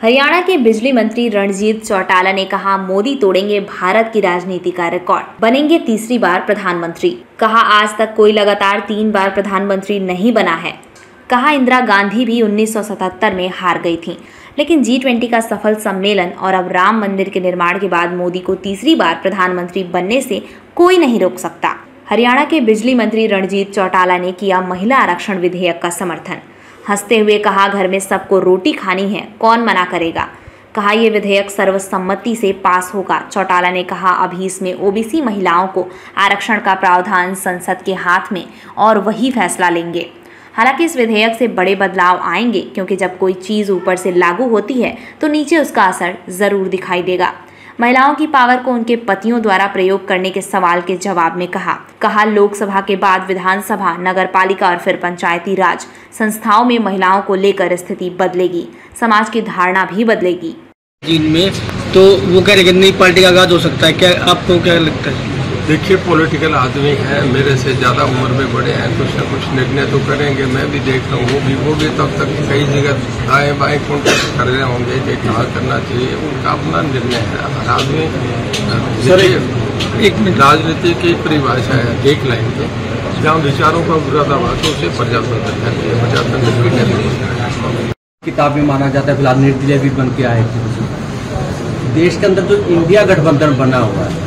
हरियाणा के बिजली मंत्री रणजीत चौटाला ने कहा, मोदी तोड़ेंगे भारत की राजनीति का रिकॉर्ड, बनेंगे तीसरी बार प्रधानमंत्री। कहा, आज तक कोई लगातार 3 बार प्रधानमंत्री नहीं बना है। कहा, इंदिरा गांधी भी 1977 में हार गई थी, लेकिन G20 का सफल सम्मेलन और अब राम मंदिर के निर्माण के बाद मोदी को तीसरी बार प्रधानमंत्री बनने से कोई नहीं रोक सकता। हरियाणा के बिजली मंत्री रणजीत चौटाला ने किया महिला आरक्षण विधेयक का समर्थन। हंसते हुए कहा, घर में सबको रोटी खानी है, कौन मना करेगा। कहा, यह विधेयक सर्वसम्मति से पास होगा। चौटाला ने कहा, अभी इसमें ओबीसी महिलाओं को आरक्षण का प्रावधान संसद के हाथ में और वही फैसला लेंगे। हालांकि इस विधेयक से बड़े बदलाव आएंगे, क्योंकि जब कोई चीज़ ऊपर से लागू होती है तो नीचे उसका असर ज़रूर दिखाई देगा। महिलाओं की पावर को उनके पतियों द्वारा प्रयोग करने के सवाल के जवाब में कहा, लोकसभा के बाद विधानसभा, नगरपालिका और फिर पंचायती राज संस्थाओं में महिलाओं को लेकर स्थिति बदलेगी, समाज की धारणा भी बदलेगी। जिनमें तो वो कह रहे कि नई पार्टी का आगाज हो सकता है, क्या आपको क्या लगता है? देखिए, पॉलिटिकल आदमी है, मेरे से ज़्यादा उम्र में बड़े हैं, कुछ न कुछ निर्णय तो करेंगे। मैं भी देख रहा हूँ, वो भी तब तक कई जगह दाएं बाएं कॉन्टेक्ट कर रहे होंगे कि कहाँ करना चाहिए, उनका अपना निर्णय है। हर आदमी एक राजनीति की परिभाषा है एक लाइन की, जहाँ विचारों का विरोधाभास उसे प्रजातंत्र कहते हैं, प्रजातंत्र की डेफिनेशन किताब में माना जाता है। फिलहाल निर्दलीय भी बन के आए थे। देश के अंदर जो इंडिया गठबंधन बना हुआ है,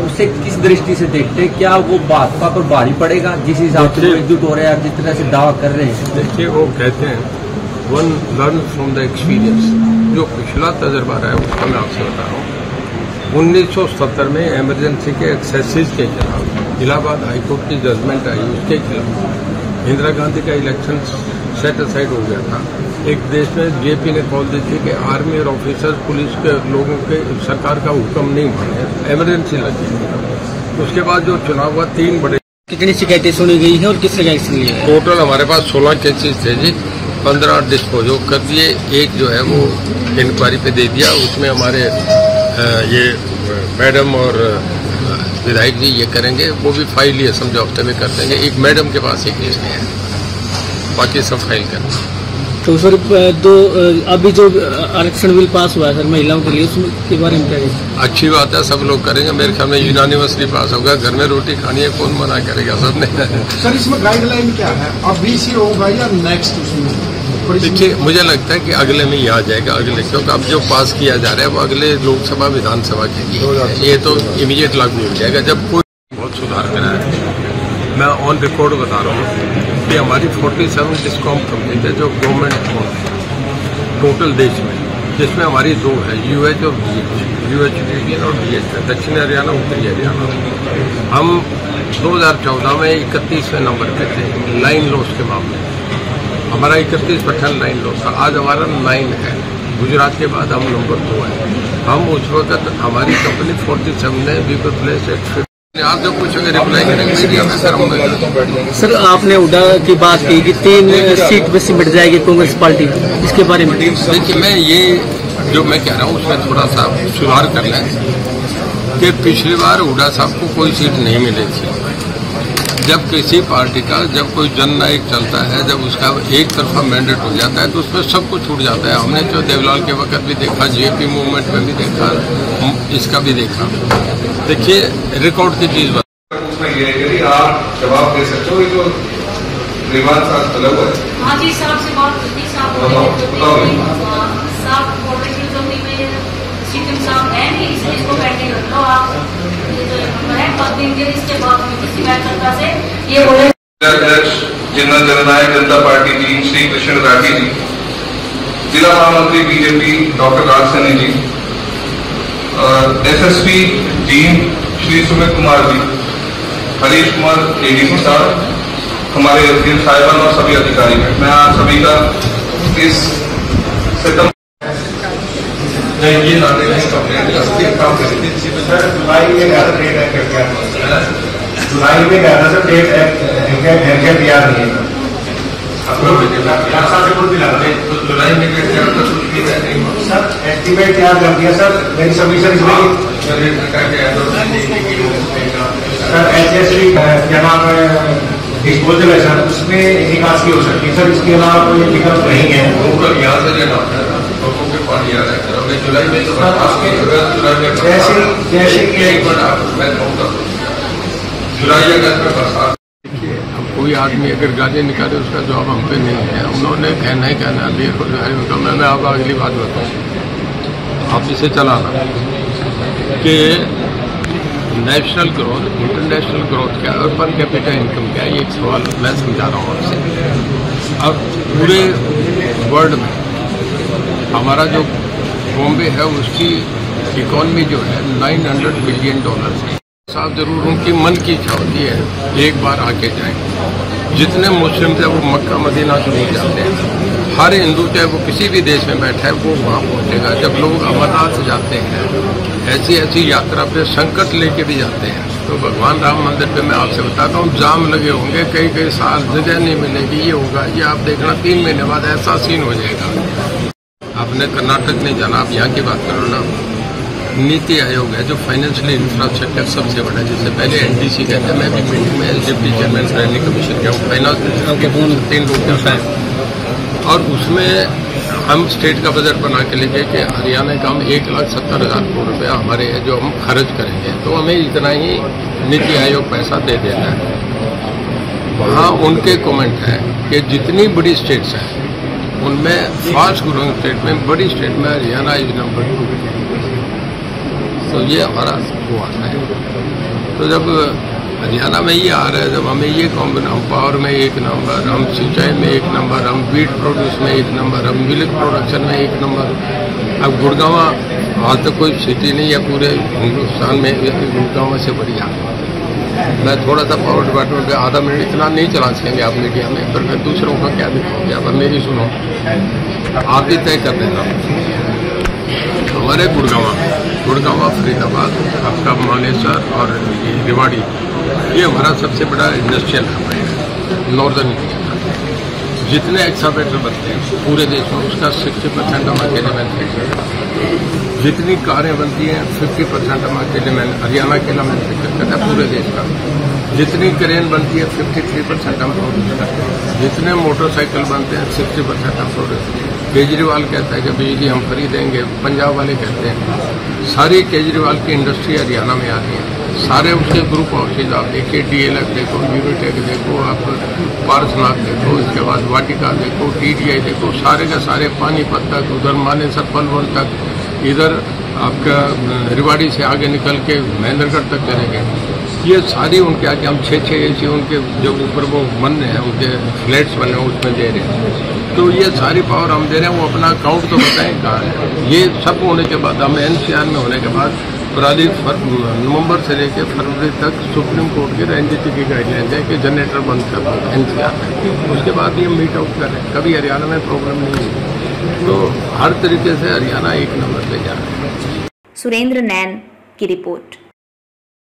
उसे किस दृष्टि से देखते हैं? क्या वो भाजपा पर भारी पड़ेगा जिस हिसाब से एकजुट हो रहे हैं, जिस तरह से दावा कर रहे हैं? देखिए, वो कहते हैं one learn from the experience. जो पिछला तजर्बा रहा है उसका मैं आपसे बता रहा हूँ। 1970 में इमरजेंसी के एक्सेसिस के खिलाफ इलाहाबाद हाईकोर्ट की जजमेंट आई, उसके खिलाफ इंदिरा गांधी का इलेक्शन सेट असाइड हो गया था। एक देश में जेपी ने कॉल दी थी कि आर्मी और ऑफिसर्स पुलिस के लोगों के सरकार का हुक्म नहीं माने, इमरजेंसी लगी। उसके बाद जो चुनाव हुआ, 3 बड़े कितनी शिकायतें सुनी गई हैं और किस तरह एक्शन लिया है? टोटल हमारे पास 16 केसेस थे जी, 15 डिस्पोज कर दिए, एक जो है वो इंक्वायरी पे दे दिया। उसमें हमारे ये मैडम और विधायक जी ये करेंगे, वो भी फाइल ये समझो हफ्ते में कर देंगे। एक मैडम के पास एक केस नहीं है, बाकी सब फाइल करेंगे। तो सर, अभी जो आरक्षण बिल पास हुआ है सर महिलाओं के लिए, उसके बारे में क्या है? अच्छी बात है, सब लोग करेंगे। मेरे ख्याल में यूनानिमसली पास होगा। घर में रोटी खानी है, कौन मना करेगा, सब ने। सर, इसमें गाइडलाइन क्या है? अभी से होगा या नेक्स्ट उसमें? देखिए, मुझे लगता है कि अगले में ही आ जाएगा, अगले, क्योंकि अब जो पास किया जा रहा है वो अगले लोकसभा विधानसभा के लिए, ये तो इमीडिएट लागू हो जाएगा। जब कोई बहुत सुधार करा है, मैं ऑन रिकॉर्ड बता रहा हूँ कि हमारी 47 डिस्कॉम कंपनी है जो गवर्नमेंट टोटल देश में, जिसमें हमारी 2 है, UH और UH रीजन और BH है, दक्षिण हरियाणा, उत्तरी हरियाणा। हम 2014 में 31वें नंबर पे थे लाइन लॉस के मामले में। हमारा 31% लाइन लॉस था, आज हमारा 9 है। गुजरात के बाद हम नंबर 2 है। हम उस वक्त हमारी कंपनी 47 है, वी पर प्लेस एट। आप जो पूछोगे रिप्लाई करेंगे मीडिया में सर। सर, आपने हुड्डा की बात की कि 3 सीट पे सिमट जाएगी कांग्रेस पार्टी, इसके बारे में? देखिए, मैं ये जो मैं कह रहा हूँ उसमें थोड़ा सा सुधार कर लें कि पिछली बार हुड्डा साहब को कोई सीट नहीं मिली थी। जब किसी पार्टी का जब कोई जननायक चलता है, जब उसका एक तरफा मैंडेट हो जाता है तो उसमें सब कुछ छूट जाता है। हमने जो देवलाल के वक्त भी देखा, जेपी मूवमेंट में भी देखा, इसका भी देखा। देखिए, रिकॉर्ड की चीज उसमें ये है कि आप जवाब दे सकते हो, ये जो रिवाज साथ अलग है। हाँ जी, साहब से बात करती साहब है नहीं, इसलिए इसको पेंडिंग रख लो आप। इसके बाद किसी कार्यकर्ता से ये बोले। अध्यक्ष जनरल जननायक जनता पार्टी जी श्री कृष्ण राठी जी, जिला महामंत्री बीजेपी डॉक्टर राज Saini ji, SSP dean Shri Sumit Kumar ji, Harish Kumar ADC साहब, हमारे एसडीएम साहिबान और सभी अधिकारी हैं। मैं आप सभी का इस सितम ये लाने में काम करेंगे। जुलाई में ज़्यादा डेट है, जुलाई में ज़्यादा से डेट है तैयार नहीं है। जुलाई में सर एस्टीमेट तैयार कर दिया सर, मेरी सबमिशन इसमें सर HSD क्या नाम है डिस्पोजल है सर, उसमें निकासी हो सकती है सर। इसके अलावा कोई विकल्प नहीं है। यहाँ से किया जाता है। अगर जुलाई में तो बर्खास्त की, अगर जुलाई में जैसे कि एक मिनट आप मैं कहूँगा जुलाई अगस्त में बरसात। देखिए, अब कोई आदमी अगर गाली निकाले उसका जवाब हम पे नहीं है। उन्होंने कहना ही कहना बेरोजगारी में कम है। मैं आपको अगली बात बताऊँ, आप इसे चलाना कि नेशनल ग्रोथ, इंटरनेशनल ग्रोथ क्या है और पर कैपिटा इनकम क्या है, ये एक सवाल मैं समझा रहा हूँ आपसे। अब पूरे वर्ल्ड में हमारा जो बॉम्बे है उसकी इकॉनमी जो है $900 बिलियन है। साफ जरूर उनकी मन की इच्छा होती है एक बार आके जाएं। जितने मुस्लिम थे वो मक्का मदीना जरूर जाते हैं। हर हिंदू चाहे वो किसी भी देश में बैठा है वो वहाँ पहुँचेगा। जब लोग अमरनाथ जाते हैं, ऐसी ऐसी यात्रा पे संकट लेके भी जाते हैं, तो भगवान राम मंदिर पे मैं आपसे बताता हूँ जाम लगे होंगे, कई कई साल जगह नहीं मिलेगी। ये होगा, ये आप देखना 3 महीने बाद ऐसा सीन हो जाएगा। आपने कर्नाटक नहीं जाना, आप यहाँ की बात करो ना। नीति आयोग है जो फाइनेंशियल इंफ्रास्ट्रक्चर सबसे बड़ा है, जिससे पहले NDC कहते हैं। मैं भी मीटिंग में डिप्टी चेयरमैन प्लानिंग कमीशन का फाइनेंस 3 लोग हैं और उसमें हम स्टेट का बजट बना के लेके कि हरियाणा का हम 1,70,000 करोड़ रुपया हमारे है जो हम खर्च करेंगे, तो हमें इतना ही नीति आयोग पैसा दे देता है। वहाँ उनके कमेंट है कि जितनी बड़ी स्टेट्स हैं उनमें फास्ट ग्रोइंग स्टेट में, बड़ी स्टेट में हरियाणा इज नंबर 2। तो ये हमारा वो आता है। तो जब हरियाणा में ये आ रहा है, जब हमें ये कॉम्बिन, हम पावर में 1 नंबर, हम सिंचाई में 1 नंबर, हम वीट प्रोड्यूस में 1 नंबर, हम मिल्क प्रोडक्शन में 1 नंबर। अब गुड़गांव आज तक कोई सिटी नहीं है पूरे हिंदुस्तान में गुड़गांव से बढ़िया। मैं थोड़ा सा पावर डिपार्टमेंट पे आधा मिनट इतना नहीं चला सकेंगे आप मीडिया में, पर मैं दूसरों का क्या दिखाऊंगी। अब मेरी सुनो, आप ही तय कर देना। हमारे गुड़गांव, फरीदाबाद, आपका मानेसर और ये रेवाड़ी, ये हमारा सबसे बड़ा इंडस्ट्रियल हब है नॉर्दर्न इंडिया का। जितने एक्सावेटर बनते हैं पूरे देश में उसका 60% हम अकेले मैन्युफैक्चर करते हैं। जितनी कारें बनती हैं 50% हम अकेले हरियाणा अकेला मैन्युफैक्चर करता है पूरे देश का। जितनी क्रेन बनती है 53% हम प्रोड्यूस करते हैं। जितने मोटरसाइकिल बनते हैं 60% हम प्रोड्यूस करते हैं। केजरीवाल कहता है कि बिजली हम खरीदेंगे, पंजाब वाले कहते हैं। सारी केजरीवाल की इंडस्ट्री हरियाणा में आ रही है। सारे उसके ग्रुप हाउसेज आप देखिए, DLF देखो, यूनिटेक देखो, आप पारसनाथ देखो, इसके बाद वाटिका देखो, TDI देखो, सारे का सारे पानीपत तक, उधर मानेसर पलवल तक, इधर आपका रेवाड़ी से आगे निकल के महेंद्रगढ़ तक करेंगे। ये सारी उनके आगे हम 6 ऐसी उनके जो ऊपर वो बन रहे हैं, उनके फ्लैट्स बने हैं उसमें दे रहे हैं। तो ये सारी पावर हम दे रहे हैं। वो अपना अकाउंट तो बताएं कहाँ है। ये सब होने के बाद हमें NCR में होने के बाद नवंबर से लेकर फरवरी तक सुप्रीम कोर्ट की NGT की गाइडलाइंस है कि जनरेटर बंद कर दो NCR में। उसके बाद ये मीट आउट करें, कभी हरियाणा में प्रॉब्लम नहीं है। तो हर तरीके से हरियाणा 1 नंबर पे जा रहा है। सुरेंद्र नैन की रिपोर्ट।